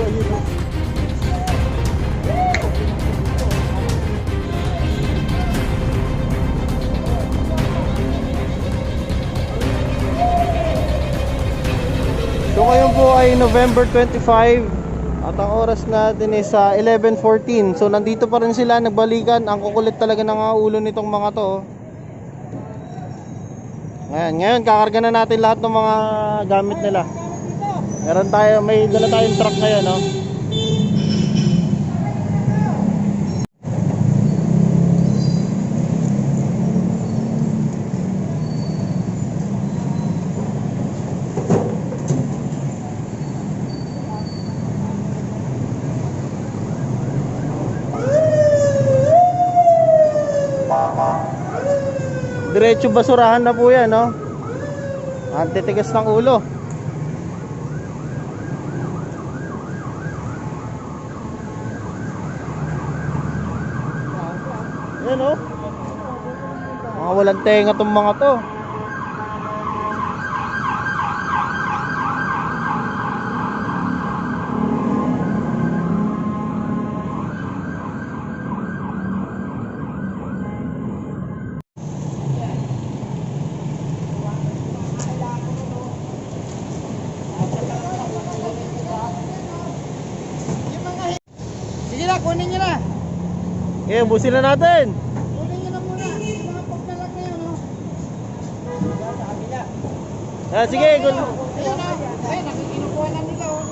So ngayon po ay November 25 at ang oras natin is 11:14. So nandito pa rin sila, nagbalikan. Ang kukulit talaga ng ulo nitong mga to. Ngayon kakarga na natin lahat ng mga gamit nila. May dala tayong truck ngayon, no? Diretso basurahan na po yan, no? Ang titigas ng ulo. Yan, no? Mga walang tenga tong mga to. Sige na, kunin nyo na. Okay, busin na natin. Kunin nyo na muna. Yung mga pagkalag na yun, no? Sige, Ayun na. Ayun, nakikinukuha na nila, oh.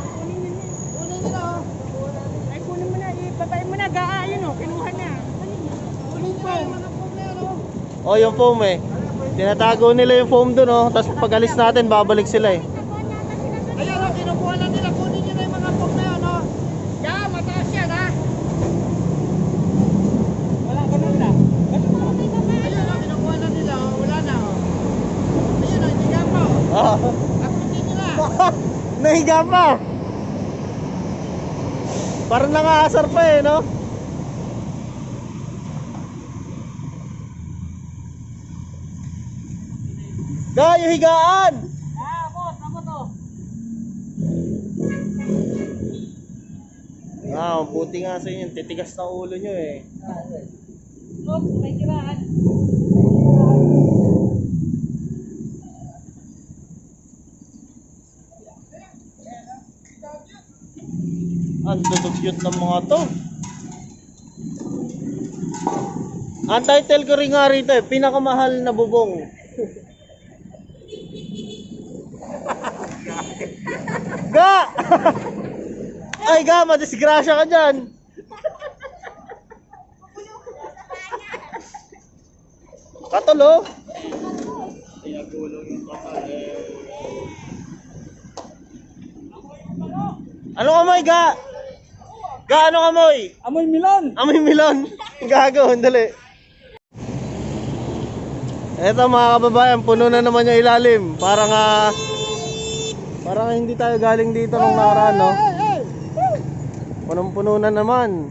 Kunin nyo na, oh. Ay, kunin mo na. Ipabayin mo na. Ayun, oh. Kinuha na. Kunin nyo na yung mga pag na yun, oh. Oh, yung foam eh. Tinatago nila yung foam dun, oh. Tapos pag alis natin, babalik sila eh. Ayun, oh. Kinukuha na nila. Kunin nyo na yung mga pag na yun, oh. Yan, mataas yan, ha. Wala, ganun na. Ayun, oh. Kinukuha na nila, oh. Wala na, oh. Ayun, oh. Hindi ka pa, oh. Akutin nyo na. Nahiga pa. Parang nangaasar pa eh, no? Ga, yung higaan! Ako to. Buti nga sa inyo, titigas na ulo nyo eh. Oops, may kiraan. Ang dudugyot ng mga to. Ang title ko rin nga rito eh, pinakamahal na bubong. Ga! Ay ga, madisgrasya ka dyan. Katulo. Ano amoy ga? Ga, ano amoy? Amoy milon. Amoy milon. Gago, dali. Eto mga kababayan, puno na naman yung ilalim. Parang hindi tayo galing dito nung nakaraan, no? Punong-puno na naman.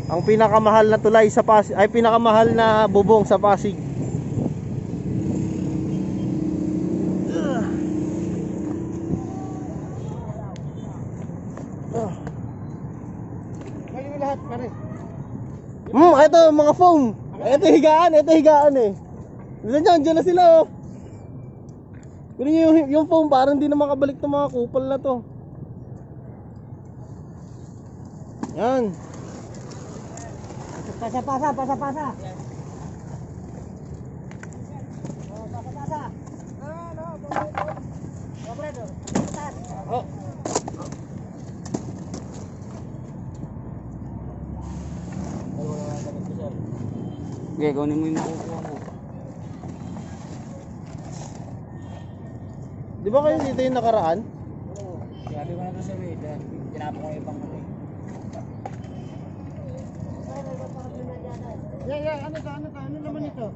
Ang pinakamahal na tulay sa Pasig, ay pinakamahal na bubong sa Pasig. May lahat pare. Ito mga foam. Ito higaan eh. Diyan na sila oh. Kunin niyo yung foam, parang hindi na makabalik ng mga kupal na to. Yan. Pasa. Oh, pasa. Oh. Okay, kunin mo yung nakukuha mo. Di ba kayo dito yung nakaraan? Oo. Sabi ko na doon sa way, tinapon ko yung ibang ano eh. Ano naman ito?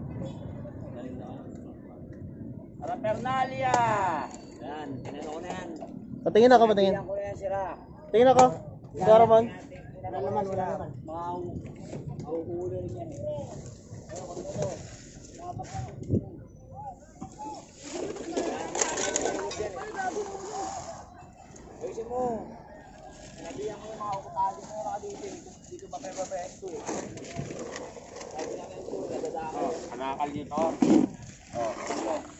Parafernalia! Yan, tinanong ko na yan. Patingin ako. Pinang ko na yan sira. Tingin ako. Sara man. Wala naman. Mauulo rin yan. Ayun, kung ito. Mga pagkakas. Ayusin mo. Sinabihan ko yung mga okupado mo na dito. Dito ba tayo babaesto eh. Sabi namin ito, nadadako. Kanakal dito. Oh,